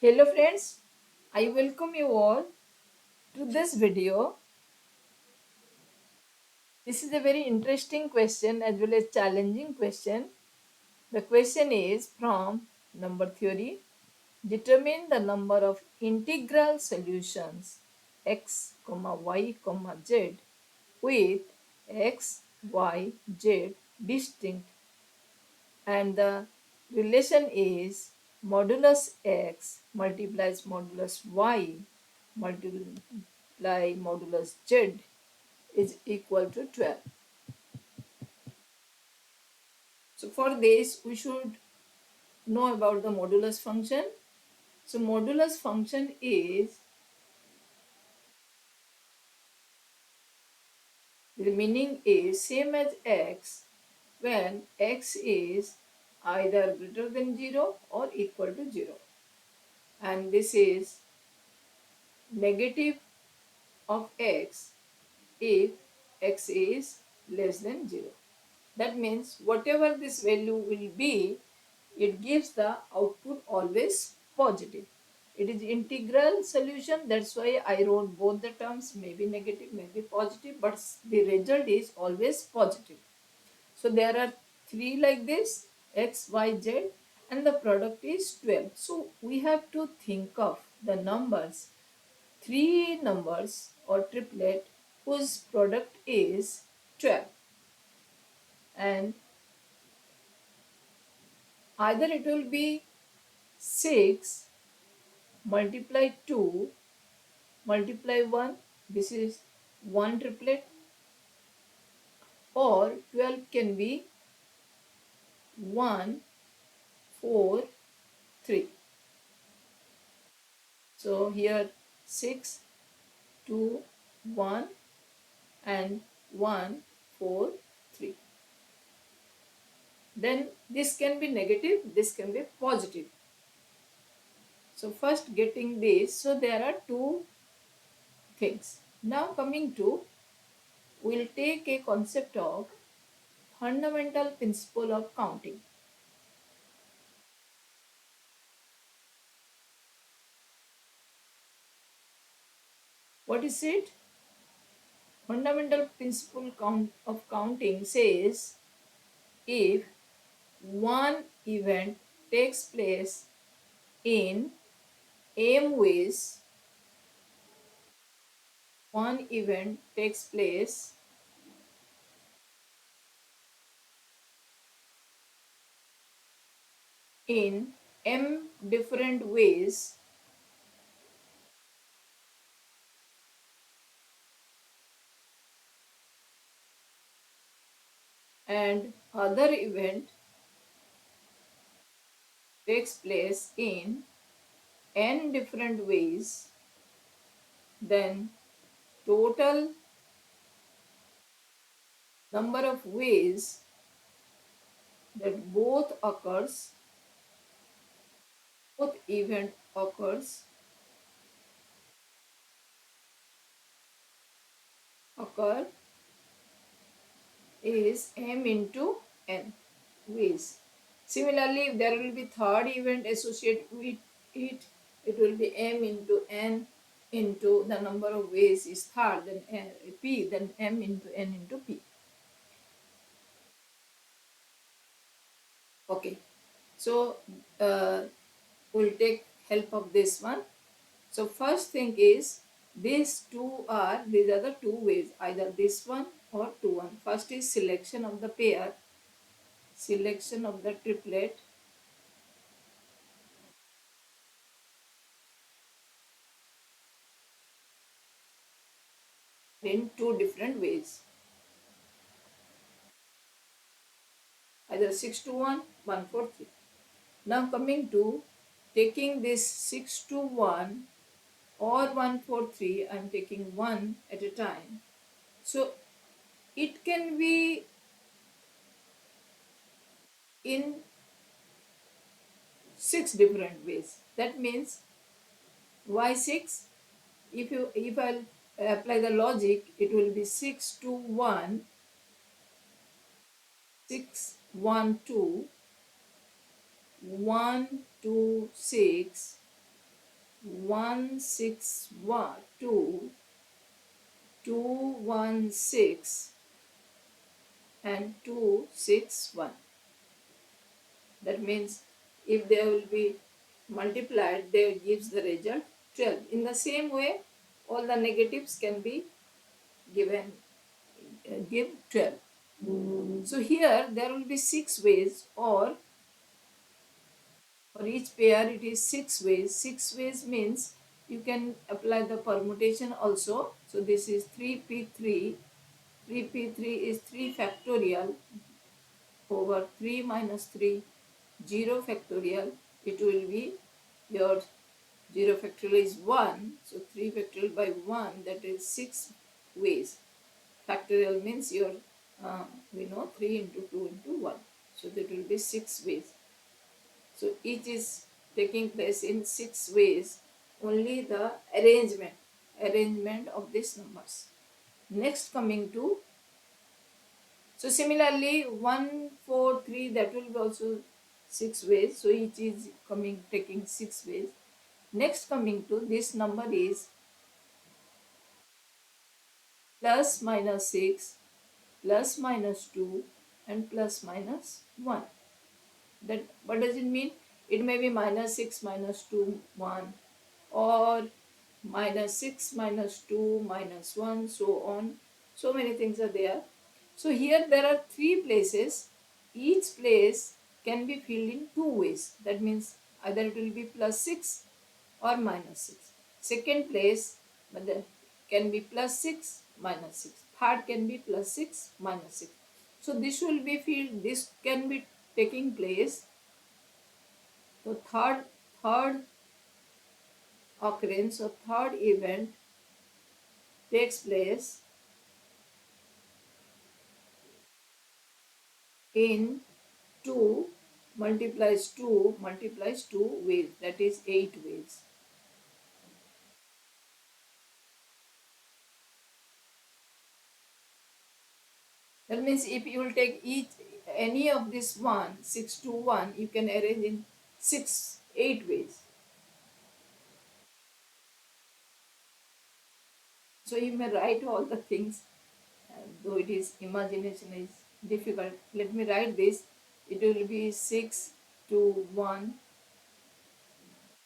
Hello friends, I welcome you all to this video. This is a very interesting question as well as challenging question. The question is from number theory. Determine the number of integral solutions x, y, z with x, y, z distinct, and the relation is modulus x multiplies modulus y multiply modulus z is equal to 12. So for this we should know about the modulus function. So modulus function is, the meaning is same as x when x is either greater than 0 or equal to 0, and this is negative of x if x is less than 0. That means whatever this value will be, it gives the output always positive. It is integral solution, that's why I wrote both the terms, maybe negative, maybe positive, but the result is always positive. So there are three like this, x, y, z, and the product is 12. So we have to think of the numbers, three numbers or triplet whose product is 12, and either it will be 6 multiply 2 multiply 1, this is one triplet, or 12 can be 1 4 3. So here 6 2 1 and 1 4 3. Then this can be negative, this can be positive. So first getting this, so there are two things. Now coming to, we'll take a concept of fundamental principle of counting. What is it? Fundamental principle of counting says if one event takes place in m ways, one event takes place in m different ways, and other event takes place in n different ways, then total number of ways that both event occur is m into n ways. Similarly, if there will be third event associated with it, it will be m into n into the number of ways is third, then p, then m into n into p. Okay, so uh, we'll take help of this one. So first thing is, these are the two ways, either this one or two one. First is selection of the pair, selection of the triplet, in two different ways, either 6 to 1, 1 4 3. Now coming to taking this 6 to 1 or 1 4 3, I am taking one at a time. So it can be in six different ways. That means why 6? If I'll apply the logic, it will be 6 to 1, 6 1 2, 1 2 6, 161 2 216 and 261. That means if they will be multiplied, they gives the result 12. In the same way, all the negatives can be given, give 12. So here there will be 6 ways, or for each pair it is 6 ways. 6 ways means you can apply the permutation also. So this is 3p3. 3p3 is 3 factorial over 3 minus 3, 0 factorial. It will be your 0 factorial is 1. So 3 factorial by 1, that is 6 ways. Factorial means your, we know 3 into 2 into 1. So that will be 6 ways. So each is taking place in 6 ways. Only the arrangement of these numbers. Next coming to, so similarly 1, 4, 3, that will be also 6 ways. So each is coming taking 6 ways. Next coming to this number is plus minus 6, plus minus 2 and plus minus 1. That what does it mean? It may be minus 6 minus 2 1, or minus 6 minus 2 minus 1, so on. So many things are there. So here there are 3 places. Each place can be filled in 2 ways. That means either it will be plus 6 or minus 6. Second place can be plus 6 minus 6. Third can be plus 6 minus 6. So this will be filled, this can be taking place. So third occurrence or third event takes place in 2 multiplies 2 multiplies 2 ways, that is 8 ways. That means if you will take each any of this 1 6 to 1, you can arrange in 8 ways. So you may write all the things, though it is imagination is difficult. Let me write this. It will be 6 to 1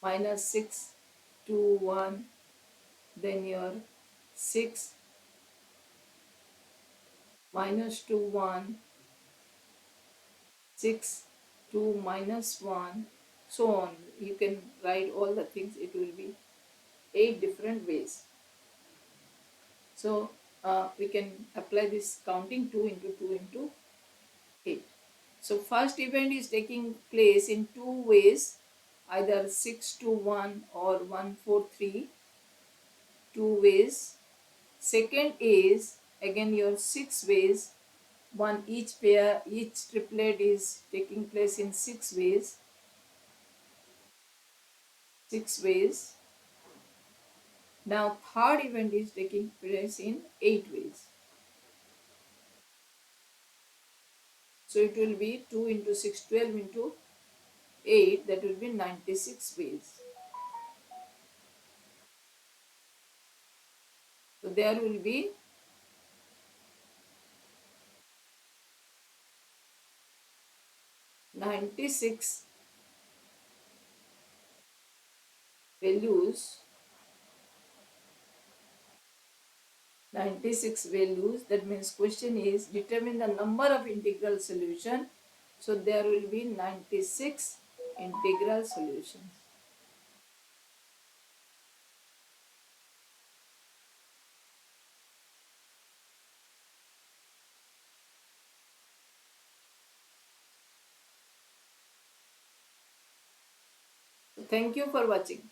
minus 6 to 1, then your 6 minus 2 1, 6 2 minus 1, so on. You can write all the things. It will be 8 different ways. So we can apply this counting 2 into 2 into 8. So first event is taking place in 2 ways, either 6 to 1 or 1 4 3, 2 ways. Second is again your 6 ways. One each pair, each triplet is taking place in 6 ways. 6 ways. Now third event is taking place in 8 ways. So it will be 2 into 6, 12 into 8, that will be 96 ways. So there will be 96 values, 96 values. That means question is determine the number of integral solution. So there will be 96 integral solutions. So thank you for watching.